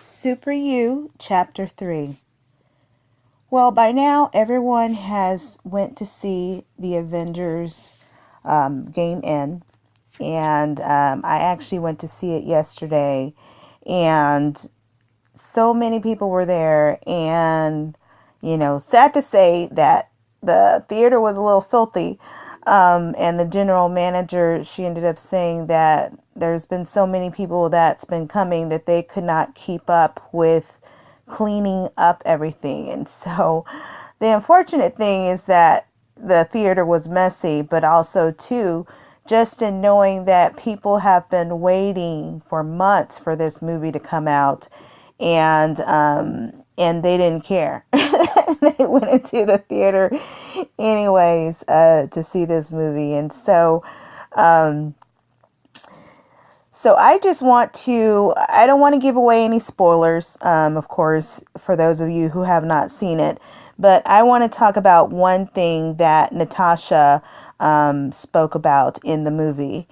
Super You, Chapter 3. Well, by now everyone has went to see the Avengers Game In, and I actually went to see it yesterday, and so many people were there, and sad to say that the theater was a little filthy. And the general manager, she ended up saying that there's been so many people that's been coming that they could not keep up with cleaning up everything. And so the unfortunate thing is that the theater was messy, but also too, just in knowing that people have been waiting for months for this movie to come out, and they didn't care. They went into the theater anyways to see this movie. And so I just I don't want to give away any spoilers, of course, for those of you who have not seen it, but I want to talk about one thing that Natasha spoke about in the movie.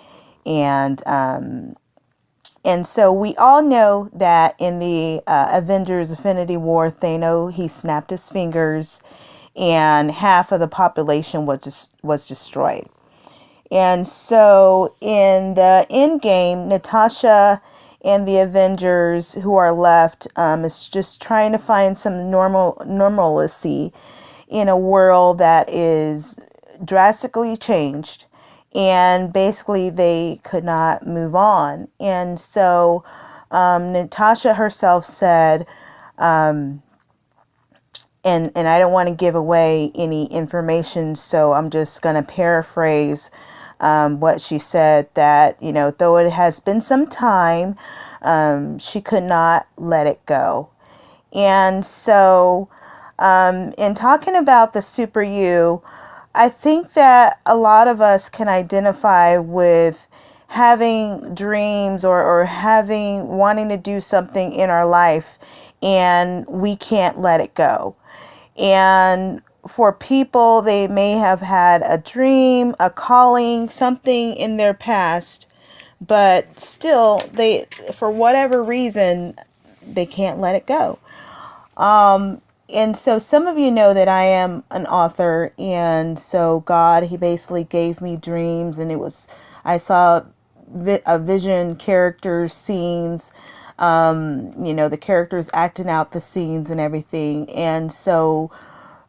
And so we all know that in the Avengers Infinity War, Thanos, he snapped his fingers and half of the population was destroyed. And so in the end game, Natasha and the Avengers who are left is just trying to find some normalcy in a world that is drastically changed. And basically they could not move on. And so Natasha herself said, and I don't want to give away any information, so I'm just going to paraphrase what she said, that, though it has been some time, she could not let it go. And so in talking about the Super You, I think that a lot of us can identify with having dreams or wanting to do something in our life, and we can't let it go. And for people, they may have had a dream, a calling, something in their past, but still for whatever reason, they can't let it go. And so some of you know that I am an author, and so God, he basically gave me dreams, and I saw a vision, characters, scenes, the characters acting out the scenes and everything. And so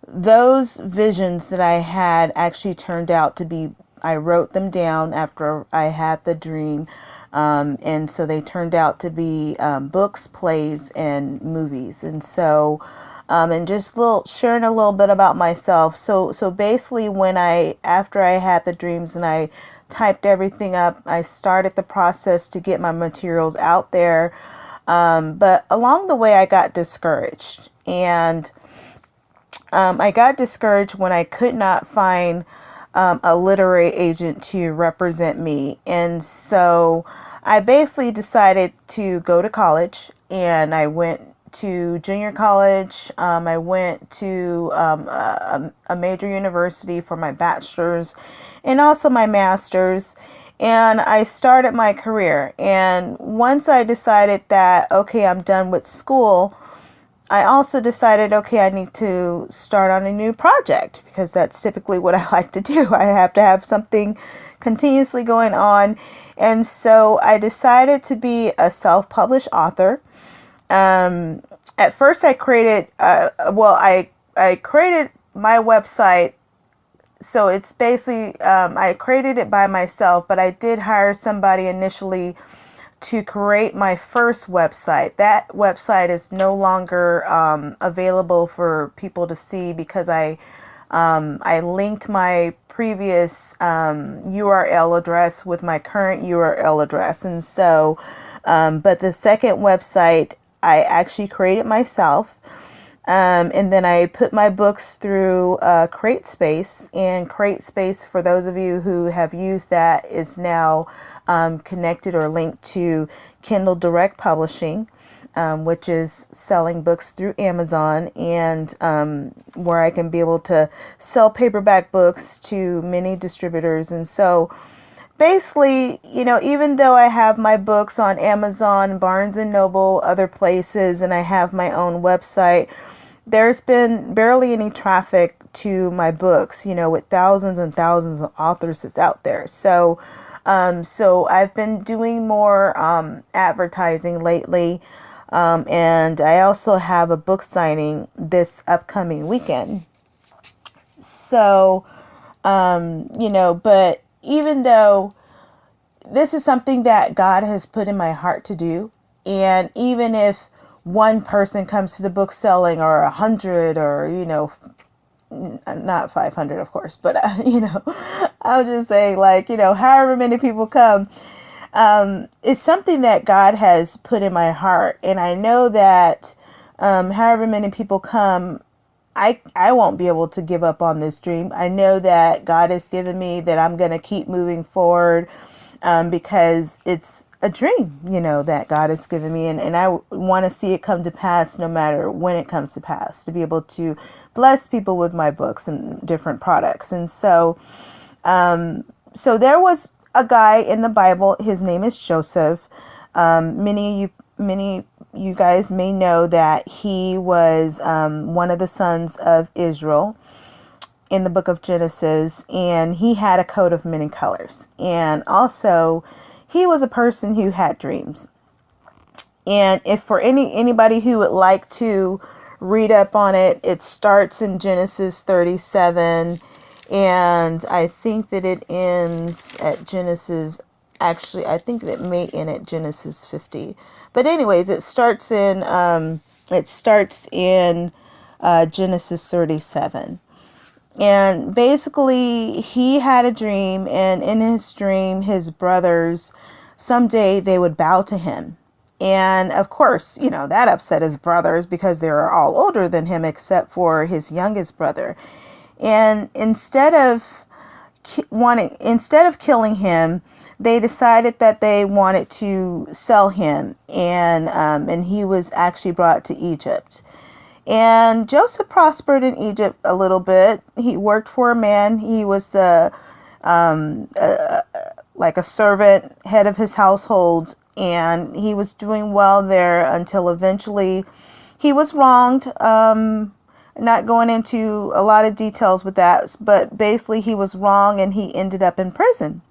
those visions that I had actually turned out to be, I wrote them down after I had the dream. And so they turned out to be books, plays, and movies. And so and just sharing a little bit about myself. So basically after I had the dreams and I typed everything up, I started the process to get my materials out there. But along the way, I got discouraged, and I got discouraged when I could not find a literary agent to represent me. And so I basically decided to go to college, and I went to junior college. I went to a major university for my bachelor's and also my master's, and I started my career. And once I decided that, okay, I'm done with school, I also decided, okay, I need to start on a new project, because that's typically what I like to do. I have to have something continuously going on. And so I decided to be a self-published author. At first I created, I created my website. So it's basically, I created it by myself, but I did hire somebody initially to create my first website. That website is no longer available for people to see, because I linked my previous URL address with my current URL address. And so, but the second website I actually created myself. And then I put my books through CreateSpace, and CreateSpace, for those of you who have used that, is now connected or linked to Kindle Direct Publishing, which is selling books through Amazon, and where I can be able to sell paperback books to many distributors. And so basically, even though I have my books on Amazon, Barnes and Noble, other places, and I have my own website, there's been barely any traffic to my books, with thousands and thousands of authors that's out there. So I've been doing more advertising lately. And I also have a book signing this upcoming weekend. So, but even though this is something that God has put in my heart to do, and even if one person comes to the book selling, or 100, or, not 500, of course, but, I'll just say, like, however many people come, it's something that God has put in my heart. And I know that however many people come, I won't be able to give up on this dream. I know that God has given me, that I'm going to keep moving forward, because it's a dream, that God has given me. And I want to see it come to pass, no matter when it comes to pass, to be able to bless people with my books and different products. And so there was a guy in the Bible. His name is Joseph. Many you guys may know that he was one of the sons of Israel in the book of Genesis, and he had a coat of many colors. And also, he was a person who had dreams. And if for anybody who would like to read up on it, it starts in Genesis 37, and I think that it ends at Genesis. Actually, I think it may end at Genesis 50. But anyways, it starts in Genesis 37. And basically, he had a dream, and in his dream, his brothers, someday they would bow to him. And of course, that upset his brothers, because they were all older than him except for his youngest brother. And instead of killing him, they decided that they wanted to sell him, and he was actually brought to Egypt. And Joseph prospered in Egypt a little bit. He worked for a man. He was like a servant, head of his household, and he was doing well there until eventually he was wronged. Not going into a lot of details with that, but basically he was wrong, and he ended up in prison.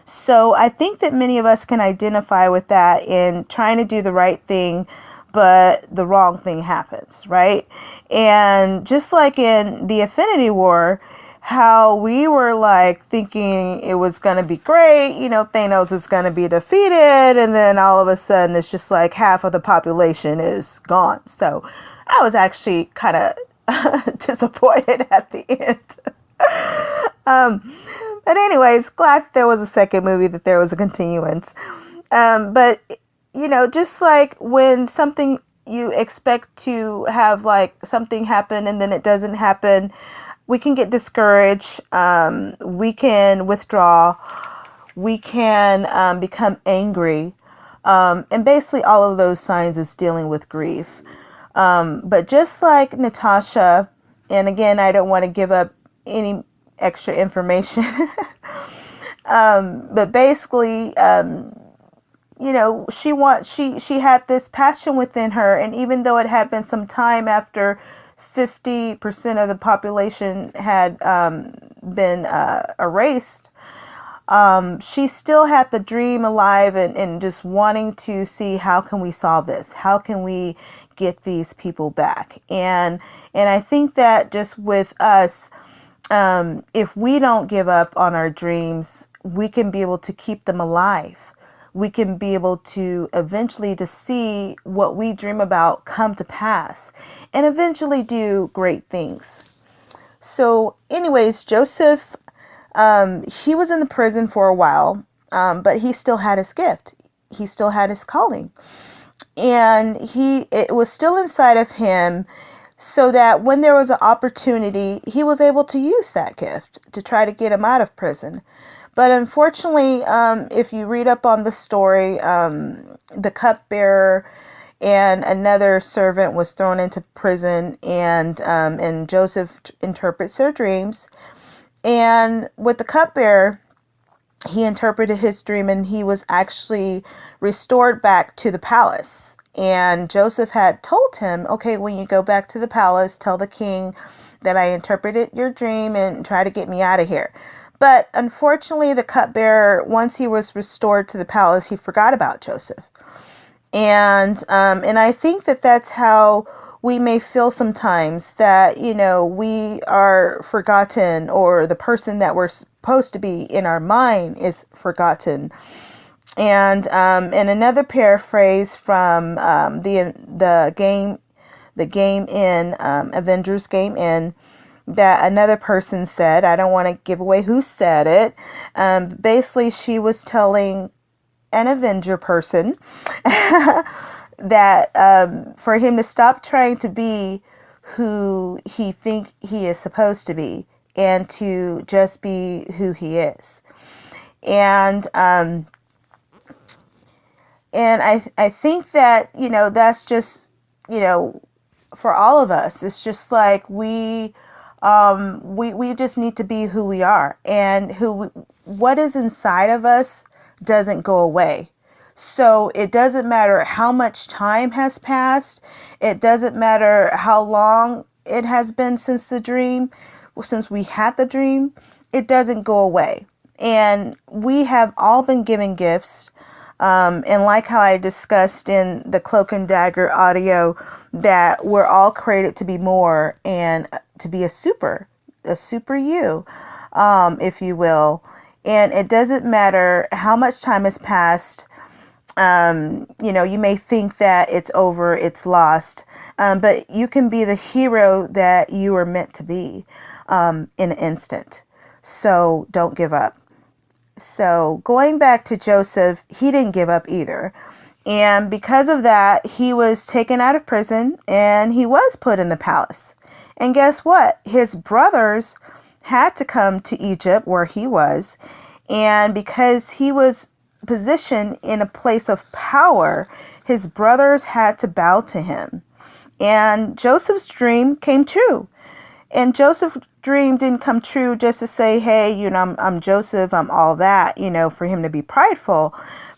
So I think that many of us can identify with that, in trying to do the right thing, but the wrong thing happens, right? And just like in the Infinity War, how we were like thinking it was going to be great, Thanos is going to be defeated, and then all of a sudden it's just like half of the population is gone. So I was actually kind of disappointed at the end. But anyways, glad that there was a second movie, that there was a continuance. But just like when something you expect to have, like something happen and then it doesn't happen, we can get discouraged. We can withdraw. We can become angry. And basically all of those signs is dealing with grief. But just like Natasha, and again, I don't want to give up any extra information, but basically, she had this passion within her, and even though it had been some time after 50% of the population had been erased, she still had the dream alive, and just wanting to see, how can we solve this? How can we get these people back? And I think that just with us, if we don't give up on our dreams, we can be able to keep them alive. We can be able to eventually to see what we dream about come to pass, and eventually do great things. So anyways, Joseph, he was in the prison for a while, but he still had his gift. He still had his calling, and it was still inside of him, so that when there was an opportunity, he was able to use that gift to try to get him out of prison. But unfortunately, if you read up on the story, the cupbearer and another servant was thrown into prison, and Joseph interprets their dreams. And with the cupbearer, he interpreted his dream, and he was actually restored back to the palace. And Joseph had told him, okay, when you go back to the palace, tell the king that I interpreted your dream and try to get me out of here. But unfortunately, the cupbearer, once he was restored to the palace, he forgot about Joseph. And I think that that's how we may feel sometimes, that, you know, we are forgotten, or the person that we're supposed to be in our mind is forgotten. And another paraphrase from the game in Avengers Game In, that another person said, I don't want to give away who said it. Basically, she was telling an Avenger person that for him to stop trying to be who he think he is supposed to be, and to just be who he is. And I think that, you know, that's just, you know, for all of us, it's just like we just need to be who we are, and what is inside of us doesn't go away. So it doesn't matter how much time has passed. It doesn't matter how long it has been since we had the dream. It doesn't go away. And we have all been given gifts. And like how I discussed in the Cloak and Dagger audio, that we're all created to be more, and to be a super you, if you will. And it doesn't matter how much time has passed. You know, you may think that it's over, it's lost, but you can be the hero that you are meant to be in an instant. So don't give up. So going back to Joseph, he didn't give up either. And because of that, he was taken out of prison, and he was put in the palace. And guess what? His brothers had to come to Egypt, where he was. And because he was positioned in a place of power, his brothers had to bow to him. And Joseph's dream came true. And Joseph's dream didn't come true just to say, hey, you know, I'm Joseph, I'm all that, you know, for him to be prideful.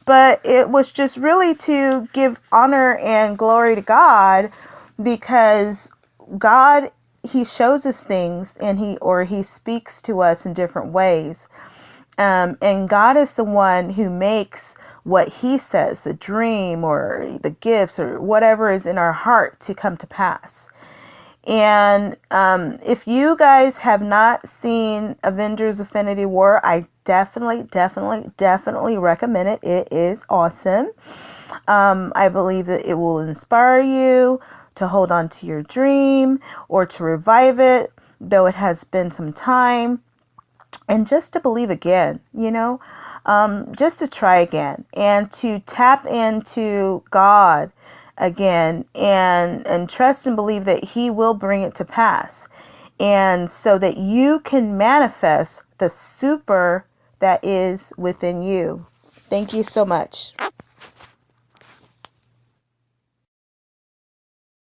But it was just really to give honor and glory to God, because God, he shows us things, and he speaks to us in different ways. And God is the one who makes what he says, the dream or the gifts or whatever is in our heart, to come to pass. And if you guys have not seen Avengers Infinity War, I definitely recommend it. It is awesome. I believe that it will inspire you to hold on to your dream, or to revive it, though it has been some time. And just to believe again, you know, just to try again, and to tap into God again, and trust and believe that he will bring it to pass. And so that you can manifest the super that is within you. Thank you so much.